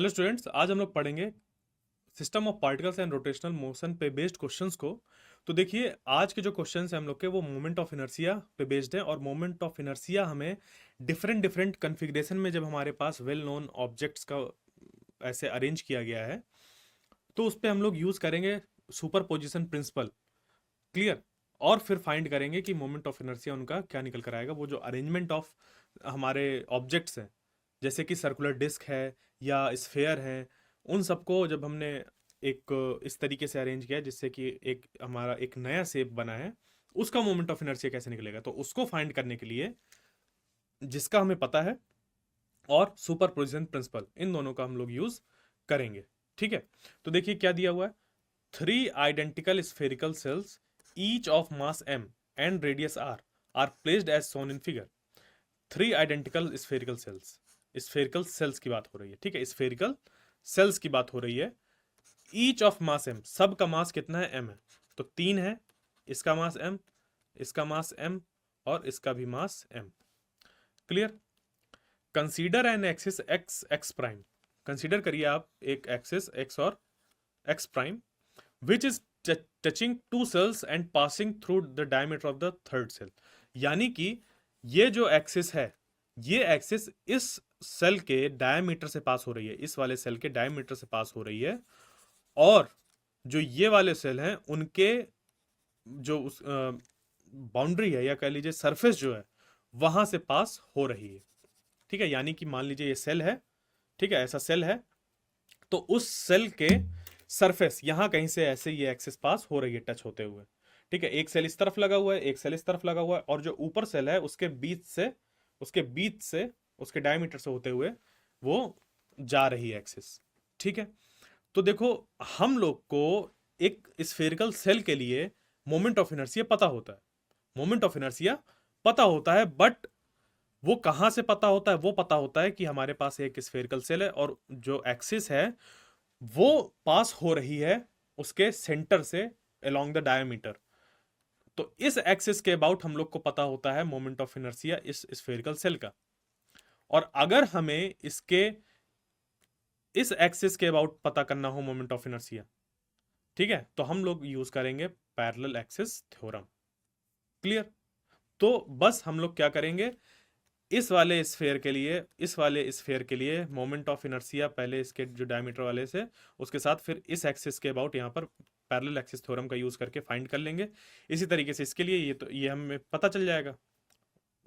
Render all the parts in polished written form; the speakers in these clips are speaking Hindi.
हेलो स्टूडेंट्स, आज हम लोग पढ़ेंगे system of particles and rotational motion पे बेस्ड क्वेश्चंस को। तो देखिए, आज के जो क्वेश्चंस हैं हम लोग के वो मोमेंट ऑफ इनर्शिया पे बेस्ड हैं। और मोमेंट ऑफ इनर्शिया हमें डिफरेंट डिफरेंट कन्फिग्रेशन में जब हमारे पास वेल नोन ऑब्जेक्ट्स का ऐसे अरेंज किया गया है तो उस पे हम लोग यूज करेंगे सुपर पोजिशन प्रिंसिपल। क्लियर। और फिर फाइंड करेंगे कि मोमेंट ऑफ इनर्शिया उनका क्या निकल कर आएगा। वो जो अरेंजमेंट ऑफ हमारे ऑब्जेक्ट्स हैं, जैसे कि सर्कुलर डिस्क है या स्फेयर है, उन सबको जब हमने एक इस तरीके से अरेंज किया जिससे कि एक हमारा एक नया शेप बना है, उसका मोमेंट ऑफ इनर्शिया कैसे निकलेगा, तो उसको फाइंड करने के लिए जिसका हमें पता है और सुपरपोजिशन प्रिंसिपल, इन दोनों का हम लोग यूज करेंगे। ठीक है। तो देखिए क्या दिया हुआ है। Three identical spherical cells each of mass m and radius r are placed as shown in figure। Three identical spherical shells की बात हो रही है। ठीक है, स्फेरिकल सेल्स की बात हो रही है। ईच ऑफ मास m, सब का मास कितना है, m है। तो तीन है, इसका मास m, इसका मास m और इसका भी मास m। Clear. Consider an axis x x prime. Consider करिए आप एक एक्सिस x और x prime which is touching two cells and passing through the diameter of the third cell। यानी कि ये जो एक्सिस है, ये एक्सिस इस सेल के डायमीटर से पास हो रही है, इस वाले सेल के डायमीटर से पास हो रही है। और जो ये वाले सेल हैं उनके जो उस बाउंड्री है या कह लीजिए सरफेस जो है वहां से पास हो रही है। ठीक है, यानी कि मान लीजिए ये सेल है। ठीक है, ऐसा सेल है तो उस सेल के सरफेस यहां कहीं से ऐसे ये एक्सिस पास हो रही है टच होते हुए। ठीक है, एक सेल इस तरफ लगा हुआ है, एक सेल इस तरफ लगा हुआ है, और जो ऊपर सेल है उसके बीच से उसके डायमीटर से होते हुए वो जा रही है एक्सिस। ठीक है। तो देखो, हम लोग को एक स्फेरिकल सेल के लिए मोमेंट ऑफ इनर्शिया पता होता है। मोमेंट ऑफ इनर्शिया पता होता है, बट वो कहां से पता होता है? वो पता होता है कि हमारे पास एक स्फेरिकल सेल है और जो एक्सिस है वो पास हो रही है उसके सेंटर से अलोंग द डायमीटर। तो इस एक्सिस के अबाउट हम लोग को पता होता है मोमेंट ऑफ इनर्शिया इस स्फेरिकल सेल का। और अगर हमें इसके इस एक्सिस के अबाउट पता करना हो मोमेंट ऑफ इनर्शिया, ठीक है, तो हम लोग यूज करेंगे पैरेलल एक्सिस थ्योरम। क्लियर। तो बस हम लोग क्या करेंगे, इस वाले स्फेयर के लिए मोमेंट ऑफ इनर्शिया पहले इसके जो डायमीटर वाले से उसके साथ फिर इस एक्सिस के अबाउट यहाँ पर पैरेलल एक्सिस थ्योरम का यूज करके फाइंड कर लेंगे। इसी तरीके से इसके लिए ये हमें पता चल जाएगा।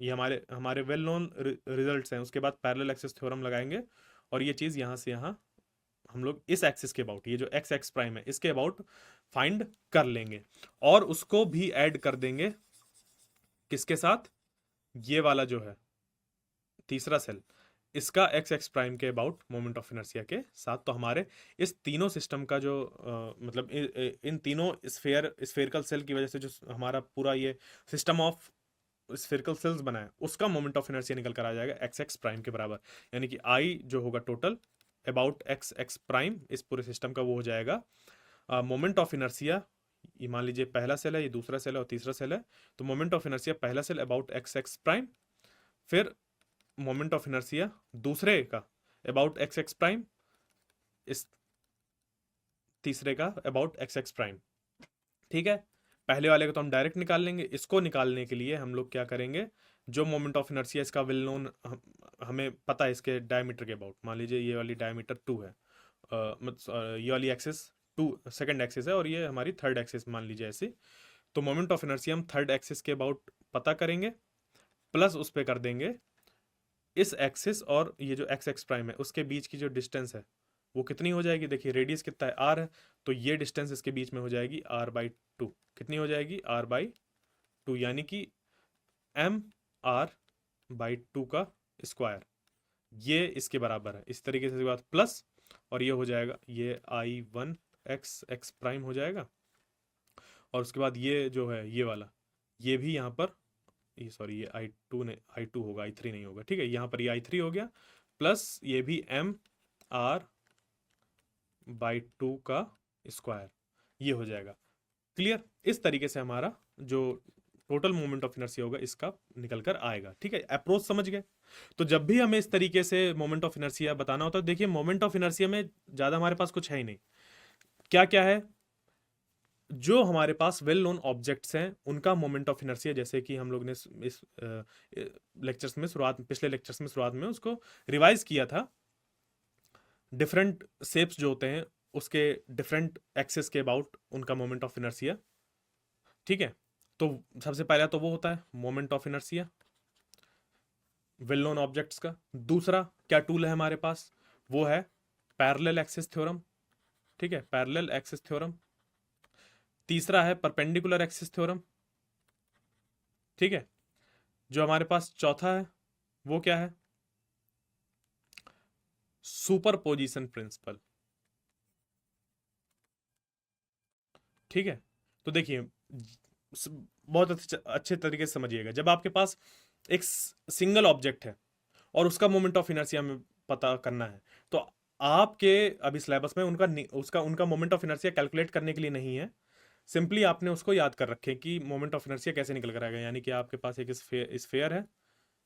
ये हमारे हमारे वेल नोन रिजल्ट्स हैं। उसके बाद पैरेलल एक्सिस थ्योरम लगाएंगे और ये चीज यहाँ से यहाँ हम लोग इस एक्सिस के अबाउट, ये जो एक्स एक्स प्राइम है इसके अबाउट फाइंड कर लेंगे। और उसको भी ऐड कर देंगे किसके साथ, ये वाला जो है तीसरा सेल, इसका एक्स एक्स प्राइम के अबाउट मोमेंट ऑफ इनर्शिया के साथ। तो हमारे इस तीनों सिस्टम का जो मतलब इन तीनों स्फेरिकल सेल की वजह से जो हमारा पूरा ये सिस्टम ऑफ स्फेरिकल सेल्स बना है उसका मोमेंट ऑफ इनर्शिया निकल कर आ जाएगा एक्स एक्स प्राइम के बराबर। यानी कि आई जो होगा total about X X prime इस पूरे सिस्टम का, वो हो जाएगा मोमेंट ऑफ इनर्शिया। ये मान लीजिए पहला सेल है, ये दूसरा सेल है और तीसरा सेल है। तो मोमेंट ऑफ इनर्शिया पहला shell about X X prime, फिर मोमेंट ऑफ इनर्शिया दूसरे का अबाउट एक्स एक्स प्राइम, इस तीसरे का अबाउट एक्स एक्स प्राइम। ठीक है। पहले वाले को तो हम डायरेक्ट निकाल लेंगे। इसको निकालने के लिए हम लोग क्या करेंगे, जो मोमेंट ऑफ इनर्शिया इसका वेल नोन हमें पता है इसके डायमीटर के अबाउट। मान लीजिए ये वाली डायमीटर 2 है, ये वाली एक्सिस 2 सेकंड एक्सिस है और ये हमारी थर्ड एक्सिस मान लीजिए ऐसी। तो मोमेंट ऑफ इनर्शिया हम थर्ड एक्सिस के अबाउट पता करेंगे, प्लस उस पर कर देंगे इस एक्सिस और ये जो एक्स एक्स प्राइम है उसके बीच की जो डिस्टेंस है वो कितनी हो जाएगी। देखिए रेडियस कितना है, आर है, तो ये डिस्टेंस इसके बीच में हो जाएगी r/2। कितनी हो जाएगी, r/2, यानी कि mr/2 का स्क्वायर, ये इसके बराबर है। इस तरीके से बात प्लस, और ये हो जाएगा ये I1 एक्स एक्स प्राइम हो जाएगा। और उसके बाद ये जो है ये वाला, ये भी यहाँ पर, ये सॉरी ये I2 होगा, I3 नहीं होगा। ठीक है, यहाँ पर ये I3 हो गया, प्लस ये भी mr/2 का स्क्वायर, ये हो जाएगा। क्लियर। इस तरीके से हमारा जो टोटल मोमेंट ऑफ इनर्शिया होगा इसका निकल कर आएगा। ठीक है, अप्रोच समझ गए। तो जब भी हमें इस तरीके से मोमेंट ऑफ इनर्शिया बताना होता है, देखिए मोमेंट ऑफ इनर्शिया में ज़्यादा हमारे पास कुछ है ही नहीं। क्या क्या है, जो हमारे पास वेल नोन ऑब्जेक्ट्स हैं उनका मोमेंट ऑफ इनर्शिया, जैसे कि हम लोग ने इस लेक्चर्स में पिछले लेक्चर्स में शुरुआत में उसको रिवाइज किया था। डिफरेंट शेप्स जो होते हैं उसके डिफरेंट एक्सिस के अबाउट उनका मोमेंट ऑफ इनर्शिया। ठीक है, तो सबसे पहला तो वो होता है moment of inertia well known objects का। दूसरा क्या टूल है हमारे पास, वो है पैरेलल एक्सिस थ्योरम। ठीक है, पैरेलल एक्सिस थ्योरम। तीसरा है परपेंडिकुलर एक्सिस थ्योरम। ठीक है, जो हमारे पास चौथा है वो क्या है, सुपरपोजिशन प्रिंसिपल। ठीक है, तो देखिए बहुत अच्छे तरीके से समझिएगा। जब आपके पास एक सिंगल ऑब्जेक्ट है और उसका मोमेंट ऑफ इनर्शिया हमें पता करना है, तो आपके अभी सिलेबस में उनका मोमेंट ऑफ इनर्शिया कैलकुलेट करने के लिए नहीं है। सिंपली आपने उसको याद कर रखें कि मोमेंट ऑफ इनर्शिया कैसे निकल कर आएगा। यानी कि आपके पास एक स्फेयर है,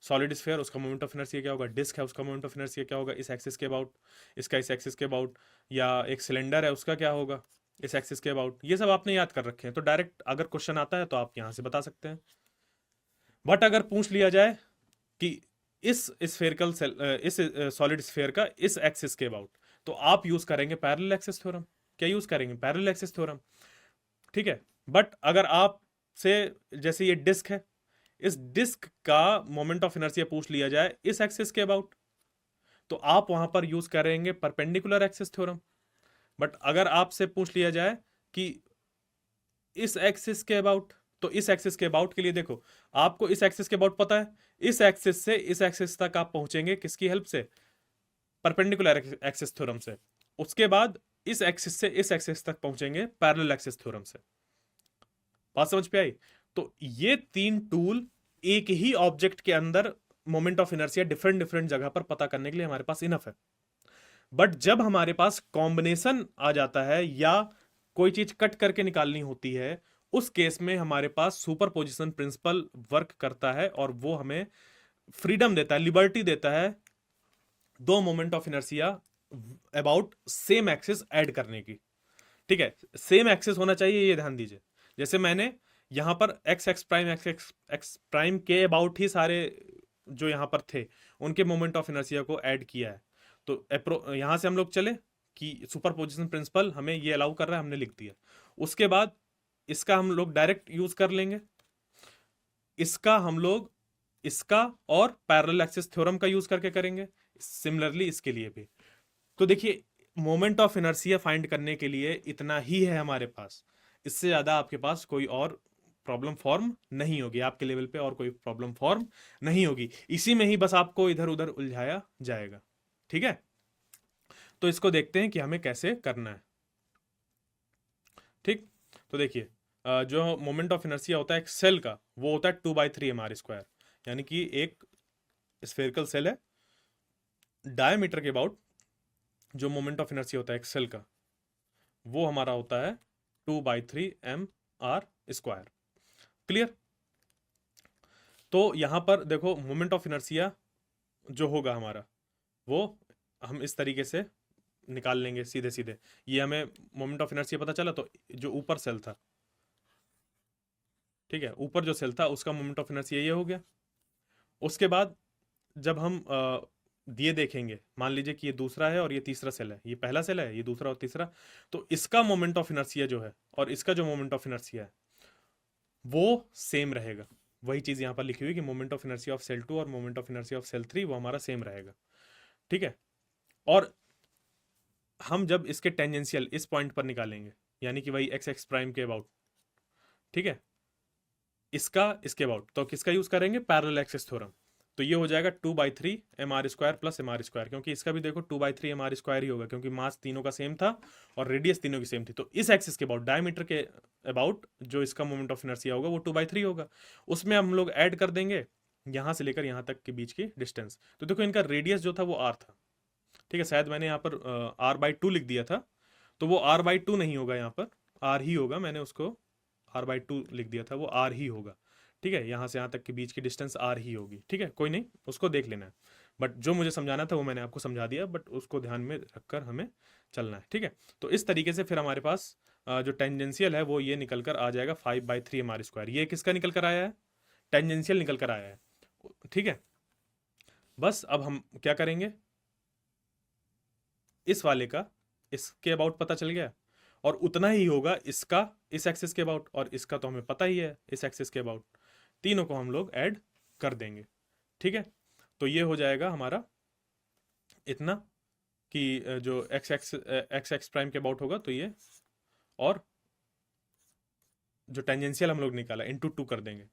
सॉलिड स्फेयर, उसका मोमेंट ऑफ इनर्शिया क्या होगा, डिस्क है उसका मोमेंट ऑफ इनर्शिया क्या होगा इस एक्सिस के अबाउट, इसका इस एक्सिस के अबाउट, या एक सिलेंडर है उसका क्या होगा इस एक्सिस के अबाउट। ये सब आपने याद कर रखे हैं, तो डायरेक्ट अगर क्वेश्चन आता है तो आप यहां से बता सकते हैं। बट अगर पूछ लिया जाए कि इस स्फेरिकल सेल इस सॉलिड स्फेयर का इस एक्सिस के अबाउट, तो आप यूज करेंगे पैरेलल एक्सिस थ्योरम। क्या यूज करेंगे, पैरेलल एक्सिस थ्योरम। ठीक है, बट अगर आप से जैसे ये डिस्क है, इस डिस्क का मोमेंट ऑफ इनर्शिया पूछ लिया जाए इस एक्सिस के अबाउट, तो आप वहां पर यूज करेंगे परपेंडिकुलर एक्सिस थ्योरम। बट अगर आपसे पूछ लिया जाए कि इस एक्सिस के अबाउट, तो इस एक्सिस के अबाउट के लिए देखो, आपको इस एक्सिस के अबाउट पता है, इस एक्सिस से इस एक्सिस तक आप पहुंचेंगे किसकी हेल्प से, परपेंडिकुलर एक्सिस थ्योरम से। उसके बाद इस एक्सिस से इस एक्सिस तक पहुंचेंगे पैरेलल एक्सिस थ्योरम से। बात समझ पे आई। तो ये तीन टूल एक ही ऑब्जेक्ट के अंदर moment of inertia different different जगह पर पता करने के लिए हमारे पास इनफ है। बट जब हमारे पास कॉम्बिनेशन आ जाता है या कोई चीज कट करके निकालनी होती है, उस केस में हमारे पास सुपरपोजिशन प्रिंसिपल वर्क करता है और वो हमें फ्रीडम देता है, लिबर्टी देता है दो moment of inertia about same axis add करने की। ठीक है, सेम एक्सिस होना चाहिए, ये ध्यान दीजिए। जैसे मैंने यहां पर x X prime ex prime के अबाउट ही सारे जो यहां पर थे उनके मोमेंट ऑफ इनर्शिया को ऐड किया है। तो यहां से हम लोग चले कि सुपरपोजिशन प्रिंसिपल हमें ये अलाउ कर रहा है, हमने लिख दिया। उसके बाद इसका हम लोग डायरेक्ट यूज कर लेंगे, इसका हम लोग इसका और पैरेलल एक्सिस थ्योरम का यूज करके करेंगे। सिमिलरली इसके लिए भी। तो देखिए मोमेंट ऑफ इनर्शिया फाइंड करने के लिए इतना ही है हमारे पास, इससे ज्यादा आपके पास कोई और प्रॉब्लम फॉर्म नहीं होगी, आपके लेवल पे और कोई प्रॉब्लम फॉर्म नहीं होगी। इसी में ही बस आपको इधर उधर उलझाया जाएगा। ठीक है, तो इसको देखते हैं कि हमें कैसे करना है। ठीक, तो देखिए जो मोमेंट ऑफ इनर्शिया होता है एक सेल का, वो होता है 2/3 mr²। यानी कि एक स्फेरिकल सेल है, डायमीटर के अबाउट जो मोमेंट ऑफ इनर्शिया होता है एक सेल का, वो हमारा होता है 2/3 mr²। क्लियर। तो यहां पर देखो मोमेंट ऑफ इनर्शिया जो होगा हमारा, वो हम इस तरीके से निकाल लेंगे सीधे सीधे। ये हमें मोमेंट ऑफ इनर्शिया पता चला, तो जो ऊपर सेल था, ठीक है, ऊपर जो सेल था उसका मोमेंट ऑफ इनर्शिया ये हो गया। उसके बाद जब हम दिए देखेंगे, मान लीजिए कि ये दूसरा है और ये तीसरा सेल है, ये पहला सेल है, ये दूसरा और तीसरा, तो इसका मोमेंट ऑफ इनर्शिया जो है और इसका जो मोमेंट ऑफ इनर्शिया है वो सेम रहेगा। वही चीज यहां पर लिखी हुई कि moment of inertia of shell 2 और moment of inertia of shell 3 वो हमारा सेम रहेगा। ठीक है, और हम जब इसके टेंजेंशियल इस पॉइंट पर निकालेंगे, यानी कि वही एक्स एक्स प्राइम के अबाउट, ठीक है, इसका इसके अबाउट, तो किसका यूज करेंगे, पैरेलल एक्सिस थ्योरम। तो ये हो जाएगा 2/3 mr² प्लस mr², क्योंकि इसका भी देखो 2/3 mr² ही होगा, क्योंकि मास तीनों का सेम था और रेडियस तीनों की सेम थी। तो इस एक्सिस के अबाउट, डायमीटर के अबाउट जो इसका मोमेंट ऑफ इनर्शिया होगा वो 2/3 होगा। उसमें हम लोग ऐड कर देंगे यहां से लेकर यहां तक के बीच की डिस्टेंस। तो देखो इनका रेडियस जो था वो r था। ठीक है, शायद मैंने यहाँ पर r/2 लिख दिया था, तो वो r/2 नहीं होगा, यहाँ पर r ही होगा। मैंने उसको r/2 लिख दिया था, वो r ही होगा। ठीक है, यहाँ से यहाँ तक के बीच की डिस्टेंस आर ही होगी। ठीक है, कोई नहीं, उसको देख लेना है, बट जो मुझे समझाना था वो मैंने आपको समझा दिया, बट उसको ध्यान में रखकर हमें चलना है। ठीक है, तो इस तरीके से फिर हमारे पास जो टेंजेंशियल है वो ये निकल कर आ जाएगा 5/3 mr²। ये किसका निकल कर आया है? टेंजेंशियल निकल कर आया है। ठीक है, बस अब हम क्या करेंगे, इस वाले का इसके अबाउट पता चल गया, और उतना ही होगा इसका इस एक्सिस के अबाउट, और इसका तो हमें पता ही है इस एक्सिस के अबाउट। तीनों को हम लोग ऐड कर देंगे। ठीक है, तो ये हो जाएगा हमारा इतना कि जो एक्स एक्स प्राइम के अबाउट होगा तो ये, और जो टेंजेंशियल हम लोग निकाला इंटू 2 कर देंगे।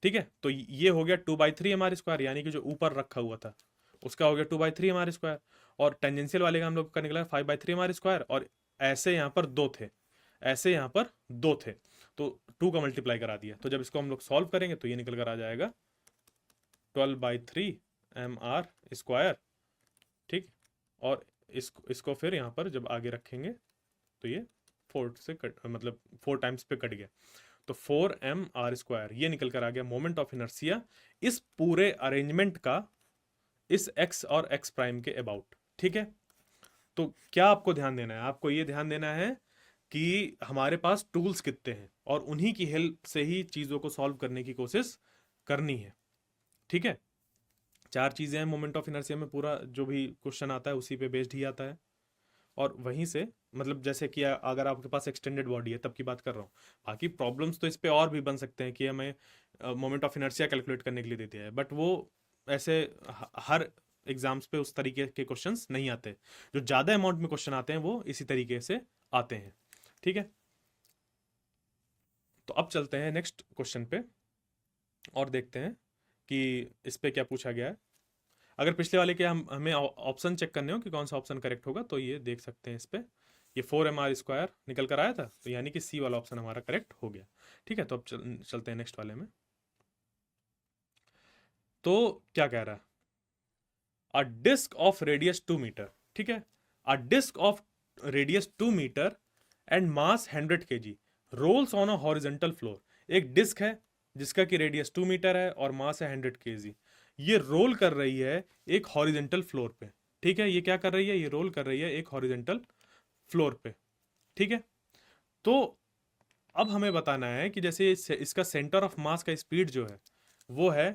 ठीक है, तो ये हो गया 2/3 mr², यानी कि जो ऊपर रखा हुआ था उसका हो गया 2/3 mr², और टेंजेंशियल वाले का हम लोग का निकला 5/3 mr², और ऐसे यहाँ पर दो थे, ऐसे यहाँ पर दो थे, तो 2 का मल्टीप्लाई करा दिया। तो जब इसको हम लोग सॉल्व करेंगे तो ये निकल कर आ जाएगा 12/3 mr²। ठीक, और इसको फिर यहाँ पर जब आगे रखेंगे तो ये 4 से कट, मतलब 4 टाइम्स पे कट गया, तो 4mr² ये निकल कर आ गया मोमेंट ऑफ इनर्शिया इस पूरे अरेंजमेंट का इस x और x प्राइम के अबाउट। ठीक है, तो क्या आपको ध्यान देना है? आपको ये ध्यान देना है कि हमारे पास टूल्स कितने हैं, और उन्हीं की हेल्प से ही चीज़ों को सॉल्व करने की कोशिश करनी है। ठीक है, 4 चीज़ें हैं मोमेंट ऑफ इनर्शिया में, पूरा जो भी क्वेश्चन आता है उसी पे बेस्ड ही आता है, और वहीं से मतलब जैसे कि अगर आपके पास एक्सटेंडेड बॉडी है तब की बात कर रहा हूँ, बाकी प्रॉब्लम्स तो इस पे और भी बन सकते हैं कि हमें मोमेंट ऑफ इनर्शिया कैलकुलेट करने के लिए देते हैं, बट वो ऐसे हर एग्जाम्स पे उस तरीके के क्वेश्चंस नहीं आते। जो ज़्यादा अमाउंट में क्वेश्चन आते हैं वो इसी तरीके से आते हैं। ठीक है, तो अब चलते हैं नेक्स्ट क्वेश्चन पे और देखते हैं कि इस पे क्या पूछा गया है। अगर पिछले वाले के हमें ऑप्शन चेक करने हो कि कौन सा ऑप्शन करेक्ट होगा तो ये देख सकते हैं। इस पे ये 4mr² निकल कर आया था, तो यानी कि सी वाला ऑप्शन हमारा करेक्ट हो गया। ठीक है, तो अब चलते हैं नेक्स्ट वाले में। तो क्या कह रहा है, a disc of radius 2 metre. ठीक है, a disc of radius 2 metre and mass 100 kg rolls on a horizontal floor. एक डिस्क है जिसका कि रेडियस 2 मीटर है और मास है 100 kg। ये रोल कर रही है एक हॉरिजेंटल फ्लोर पे। ठीक है, ये क्या कर रही है, ये रोल कर रही है एक हॉरिजेंटल फ्लोर पे। ठीक है, तो अब हमें बताना है कि जैसे इसका सेंटर ऑफ मास का स्पीड जो है वो है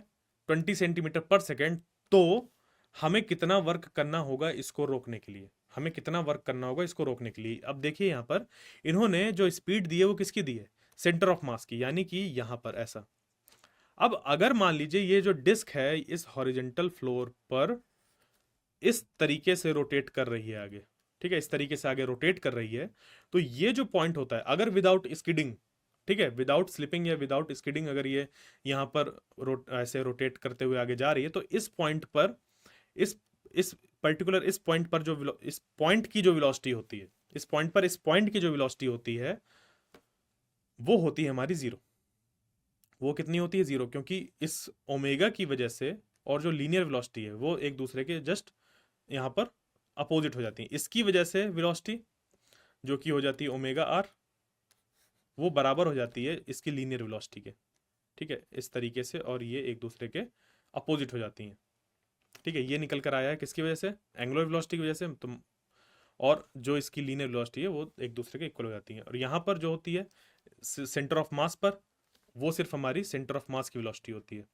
20 सेंटीमीटर पर सेकेंड, तो हमें कितना वर्क करना होगा इसको रोकने के लिए, हमें कितना वर्क करना होगा इसको रोकने के लिए। अब देखिए यहाँ पर इन्होंने जो स्पीड दी है वो किसकी दी है, सेंटर ऑफ मास की, यानी कि यहाँ पर ऐसा। अब अगर मान लीजिए ये जो डिस्क है इस हॉरिजेंटल फ्लोर पर इस तरीके से रोटेट कर रही है आगे, ठीक है, इस तरीके से आगे रोटेट कर रही है, तो ये जो पॉइंट होता है अगर विदाउट स्किडिंग, ठीक है, विदाउट स्लिपिंग या विदाउट स्किडिंग, अगर ये यहाँ पर ऐसे रोटेट करते हुए आगे जा रही है, तो इस पॉइंट पर इस पर्टिकुलर इस पॉइंट पर जो इस पॉइंट की जो वेलोसिटी होती है, इस पॉइंट की जो वेलोसिटी होती है वो होती है हमारी 0। वो कितनी होती है, 0, क्योंकि इस ओमेगा की वजह से और जो लीनियर वेलोसिटी है वो एक दूसरे के जस्ट यहाँ पर अपोजिट हो जाती है। इसकी वजह से वेलोसिटी जो कि हो जाती है ओमेगा आर, वो बराबर हो जाती है इसकी लीनियर वेलोसिटी के। ठीक है, इस तरीके से, और ये एक दूसरे के अपोजिट हो जाती हैं। ठीक है, ये निकल कर आया है किसकी वजह से, एंगुलर वेलोसिटी की वजह से। तो और जो इसकी लीनियर वेलोसिटी है वो एक दूसरे के इक्वल हो जाती है। और यहाँ पर जो होती है सेंटर ऑफ मास पर, वो सिर्फ हमारी सेंटर ऑफ मास की वेलोसिटी होती है।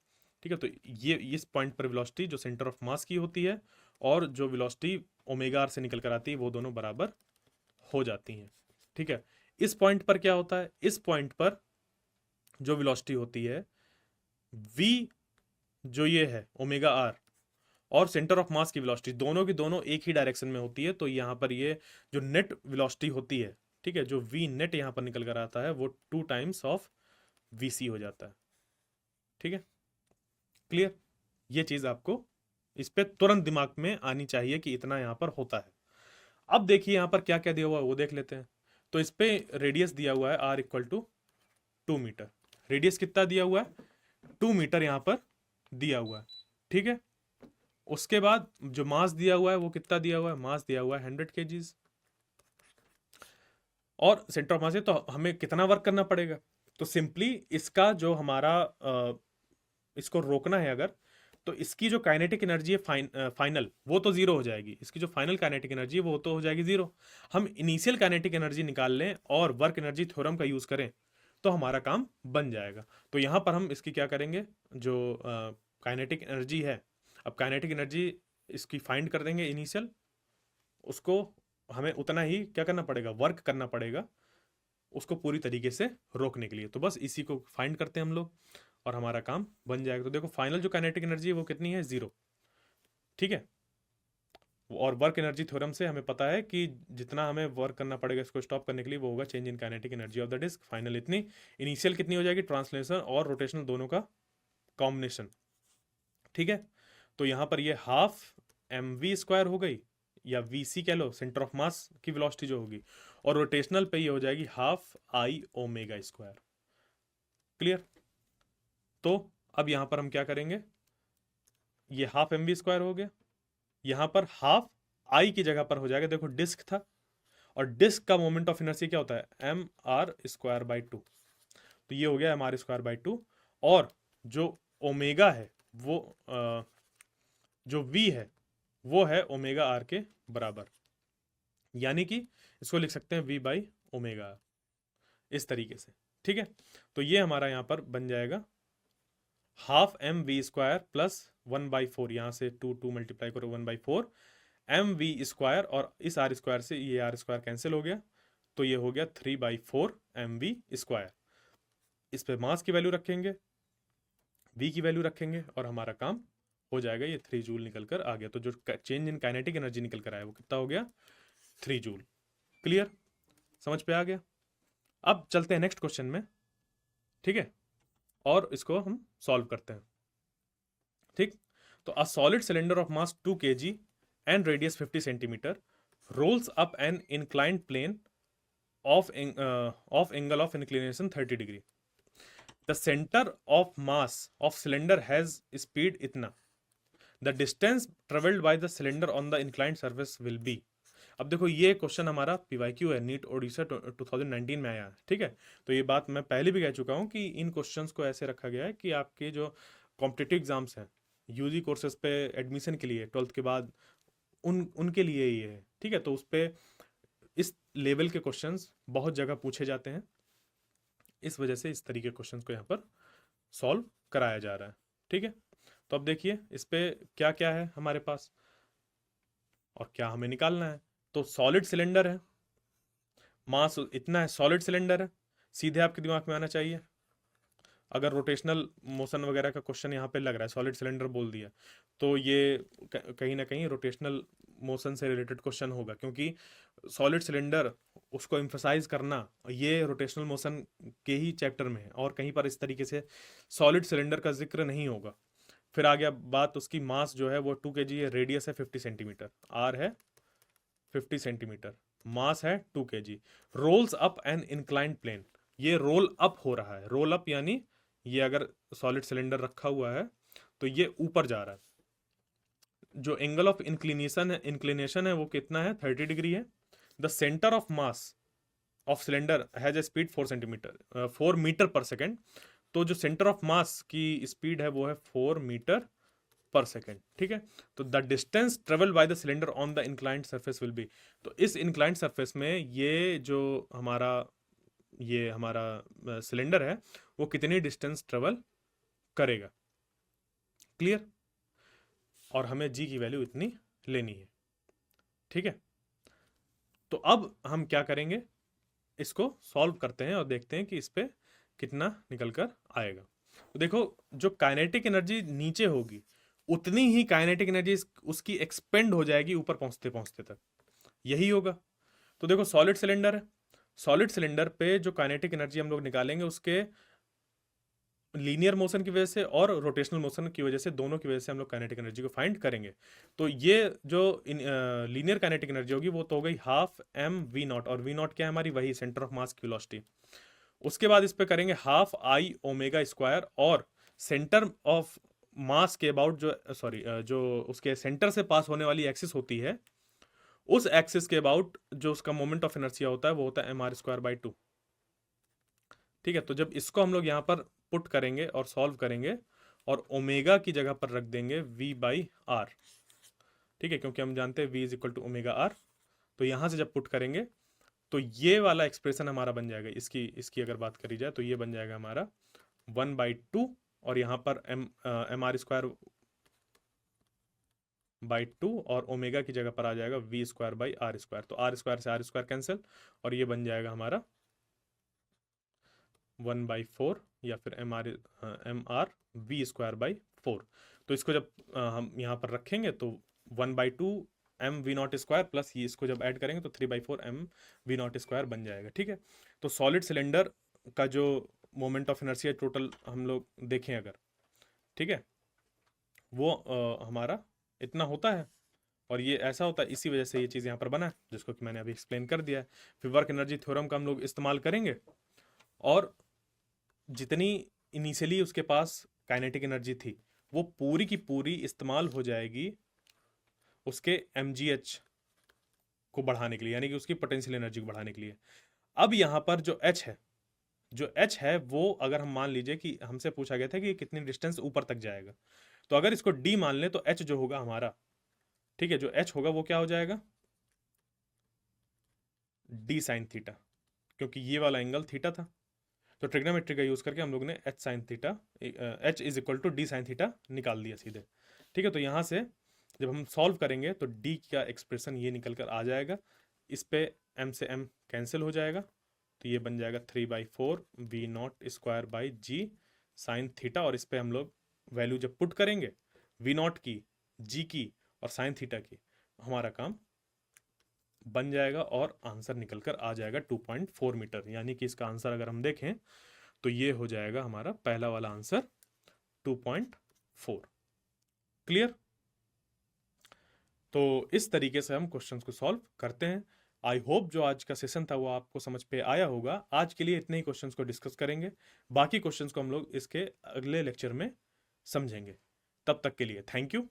ठीक है, तो ये इस पॉइंट पर वेलोसिटी जो सेंटर ऑफ मास की होती है और जो वेलोसिटी ओमेगा आर से निकल कर आती है वो दोनों बराबर हो जाती हैं। ठीक है, इस पॉइंट पर क्या होता है, इस पॉइंट पर जो वेलोसिटी होती है v, जो ये है ओमेगा आर, और सेंटर ऑफ मास की वेलोसिटी दोनों की दोनों एक ही डायरेक्शन में होती है, तो यहाँ पर ये जो नेट वेलोसिटी होती है, ठीक है, जो v नेट यहाँ पर निकल कर आता है वो 2 टाइम्स ऑफ vc हो जाता है। ठीक है, क्लियर? ये चीज आपको इस पे तुरंत दिमाग में आनी चाहिए कि इतना यहाँ पर होता है। अब देखिए यहाँ पर क्या क्या दिया हुआ है वो देख लेते हैं। तो इस पे रेडियस दिया हुआ है r equal to 2 metre. Radius कितना दिया हुआ है, 2 मीटर यहाँ पर दिया हुआ है। ठीक है, उसके बाद जो मास दिया हुआ है वो कितना दिया हुआ है, मास दिया हुआ है 100 kgs, और सेंटर ऑफ मास है तो हमें कितना वर्क करना पड़ेगा, तो सिंपली इसका जो हमारा इसको रोकना है अगर, तो इसकी जो काइनेटिक एनर्जी है फाइनल, वो तो जीरो हो जाएगी। इसकी जो फाइनल काइनेटिक एनर्जी है वो तो हो जाएगी जीरो। हम इनिशियल काइनेटिक एनर्जी निकाल लें और वर्क एनर्जी थ्योरम का यूज करें तो हमारा काम बन जाएगा। तो यहाँ पर हम इसकी क्या करेंगे, जो काइनेटिक एनर्जी है, अब काइनेटिक एनर्जी इसकी फाइंड कर देंगे इनिशियल, उसको हमें उतना ही क्या करना पड़ेगा, वर्क करना पड़ेगा उसको पूरी तरीके से रोकने के लिए। तो बस इसी को फाइंड करते हैं हम लोग और हमारा काम बन जाएगा। तो देखो फाइनल जो काइनेटिक एनर्जी है वो कितनी है, जीरो। ठीक है, और वर्क एनर्जी थ्योरम से हमें पता है कि जितना हमें वर्क करना पड़ेगा इसको स्टॉप करने के लिए वो होगा change in kinetic energy of the disc. Final इतनी, इनिशियल कितनी हो जाएगी, ट्रांसलेशन और रोटेशनल दोनों का कॉम्बिनेशन। ठीक है, तो यहां पर ये हाफ एम वी स्क्वायर हो गई, या वी सी कह लो, सेंटर ऑफ मास की वेलोसिटी जो होगी, और रोटेशनल पे ये हो जाएगी half I omega square. Clear. तो अब यहां पर हम क्या करेंगे, ये हाफ एम वी स्क्वायर हो गया, यहां पर हाफ आई की जगह पर हो जाएगा, देखो डिस्क था और डिस्क का मोमेंट ऑफ इनर्शिया क्या होता है, M R square by two. तो ये हो गया M R square by two, और जो ओमेगा है वो जो v है वो है ओमेगा आर के बराबर, यानी कि इसको लिख सकते हैं v बाई ओमेगा इस तरीके से। ठीक है, तो ये हमारा यहां पर बन जाएगा half M V square plus 1/4, यहां से 2 मल्टीप्लाई करो 1/4 एम वी स्क्वायर, और इस आर स्क्वायर से ये आर स्क्वायर कैंसिल हो गया, तो ये हो गया 3/4 एम वी स्क्वायर। इस पे मास की वैल्यू रखेंगे, v की वैल्यू रखेंगे और हमारा काम हो जाएगा। ये 3 जूल निकल कर आ गया। तो जो चेंज इन काइनेटिक एनर्जी निकल कर आया वो कितना हो गया, 3 जूल। क्लियर, समझ पे आ गया। अब चलते हैं नेक्स्ट क्वेश्चन में। ठीक है, और इसको हम सॉल्व करते हैं। ठीक, तो a solid cylinder of mass 2 kg and radius 50 centimetre rolls up an inclined plane of angle of inclination 30 degree. The centre of mass of cylinder has speed इतना, the distance travelled by the cylinder on the inclined surface will be. अब देखो ये क्वेश्चन हमारा पीवाईक्यू है, नीट ओडिशा 2019 में आया है। ठीक है, तो ये बात मैं पहले भी कह चुका हूँ कि इन क्वेश्चंस को ऐसे रखा गया है कि आपके जो कॉम्पिटिटिव एग्जाम्स हैं यूजी कोर्सेज पे एडमिशन के लिए 12th के बाद, उनके लिए ये है। ठीक है, तो उस पे इस लेवल के क्वेश्चंस बहुत जगह पूछे जाते हैं, इस वजह से इस तरीके के क्वेश्चंस को यहाँ पर सॉल्व कराया जा रहा है। ठीक है, तो अब देखिए इस पे क्या क्या है हमारे पास और क्या हमें निकालना है। तो सॉलिड सिलेंडर है, मास इतना है, सॉलिड सिलेंडर है, सीधे आपके दिमाग में आना चाहिए अगर रोटेशनल मोशन वगैरह का क्वेश्चन यहाँ पे लग रहा है, सॉलिड सिलेंडर बोल दिया तो ये कहीं ना कहीं रोटेशनल मोशन से रिलेटेड क्वेश्चन होगा, क्योंकि सॉलिड सिलेंडर उसको एम्फसाइज करना ये रोटेशनल मोशन के ही चैप्टर में है और कहीं पर इस तरीके से सॉलिड सिलेंडर का जिक्र नहीं होगा। फिर आ गया बात उसकी मास जो है वो 2 kg है, रेडियस है 50 सेंटीमीटर, आर है 50 सेंटीमीटर, मास है 2 kg, rolls up an inclined plane, ये रोल अप हो रहा है। रोल अप यानी ये अगर सॉलिड सिलेंडर रखा हुआ है तो ये ऊपर जा रहा है। जो एंगल ऑफ इंक्लिनेशन है वो कितना है, 30 डिग्री है। The centre of mass of cylinder has a speed 4 metre per second. तो जो सेंटर ऑफ मास की स्पीड है वो है 4 मीटर पर सेकेंड। ठीक है, तो the distance travel by the cylinder on the inclined surface will be. तो इस इंक्लाइंड सरफेस में ये जो हमारा सिलेंडर है वो कितनी डिस्टेंस ट्रेवल करेगा। क्लियर, और हमें जी की वैल्यू इतनी लेनी है। ठीक है, तो अब हम क्या करेंगे, इसको सॉल्व करते हैं और देखते हैं कि इस पे कितना निकल कर आएगा। तो देखो जो काइनेटिक एनर्जी नीचे होगी उतनी ही काइनेटिक एनर्जी उसकी एक्सपेंड हो जाएगी ऊपर पहुंचते पहुंचते तक, यही होगा। तो देखो सॉलिड सिलेंडर है, सॉलिड सिलेंडर पे जो काइनेटिक एनर्जी हम लोग निकालेंगे उसके लीनियर मोशन की वजह से और रोटेशनल मोशन की वजह से, दोनों की वजह से हम लोग काइनेटिक एनर्जी को फाइंड करेंगे। तो ये जो लीनियर काइनेटिक एनर्जी होगी वो तो हो गई हाफ एम वी नॉट, और वी नॉट क्या है हमारी, वही सेंटर ऑफ मास की वेलोसिटी। उसके बाद इस पे करेंगे हाफ आई ओमेगा स्क्वायर, और सेंटर ऑफ मास के अबाउट जो उसके सेंटर से पास होने वाली एक्सिस होती है, उस एक्सिस के अबाउट जो उसका मोमेंट ऑफ इनर्शिया होता है वो होता है एम आर स्क्वायर बाई 2। ठीक है, तो जब इसको हम लोग यहाँ पर पुट करेंगे और सॉल्व करेंगे और ओमेगा की जगह पर रख देंगे v बाई आर, ठीक है, क्योंकि हम जानते हैं v is equal to omega R. तो यहाँ से जब पुट करेंगे तो ये वाला एक्सप्रेशन हमारा बन जाएगा, इसकी इसकी अगर बात करी जाए तो ये बन जाएगा हमारा 1/2, और यहाँ पर एम आर स्क्वायर बाई 2, और ओमेगा की जगह पर आ जाएगा V square by R square. तो आर स्क्वायर से आर स्क्वायर कैंसिल, और ये बन जाएगा हमारा 1/4 या फिर M R V square by 4। तो इसको जब हम यहाँ पर रखेंगे तो 1/2 M V naught square plus ये इसको जब ऐड करेंगे तो 3/4 एम वी नॉट स्क्वायर बन जाएगा। ठीक है, तो सॉलिड सिलेंडर का जो मोमेंट ऑफ इनर्शिया टोटल हम लोग देखें अगर, ठीक है, वो हमारा इतना होता है, और ये ऐसा होता है, इसी वजह से ये चीज़ यहाँ पर बना है, जिसको कि मैंने अभी एक्सप्लेन कर दिया है। फिर वर्क एनर्जी थ्योरम का हम लोग इस्तेमाल करेंगे, और जितनी इनिशियली उसके पास काइनेटिक एनर्जी थी वो पूरी की पूरी इस्तेमाल हो जाएगी उसके mgh को बढ़ाने के लिए, यानी कि उसकी पोटेंशियल एनर्जी को बढ़ाने के लिए। अब यहाँ पर जो h है, जो h है वो अगर हम मान लीजिए कि हमसे पूछा गया था कि कितनी डिस्टेंस ऊपर तक जाएगा, तो अगर इसको d मान लें तो h जो होगा हमारा, ठीक है, जो h होगा वो क्या हो जाएगा, d साइन थीटा, क्योंकि ये वाला एंगल थीटा था। तो ट्रिग्नोमेट्री का यूज करके हम लोग ने h sine theta, h is equal to d sine theta निकाल दिया सीधे। ठीक है, तो यहाँ से जब हम सॉल्व करेंगे तो d का एक्सप्रेशन ये निकल कर आ जाएगा, इस पे m से m कैंसिल हो जाएगा, तो ये बन जाएगा 3/4 v not square by g sine theta, और इस पे हम लोग वैल्यू जब पुट करेंगे v नॉट की, g की और साइन थीटा की, हमारा काम बन जाएगा और आंसर निकल कर आ जाएगा 2.4 मीटर। यानी कि इसका आंसर अगर हम देखें तो ये हो जाएगा हमारा पहला वाला आंसर 2.4। क्लियर? तो इस तरीके से हम क्वेश्चंस को सॉल्व करते हैं। आई होप जो आज का सेशन था वो आपको समझ पे आया होगा। आज के लिए इतने ही क्वेश्चंस को डिस्कस करेंगे, बाकी क्वेश्चंस को हम लोग इसके अगले लेक्चर में समझेंगे। तब तक के लिए थैंक यू।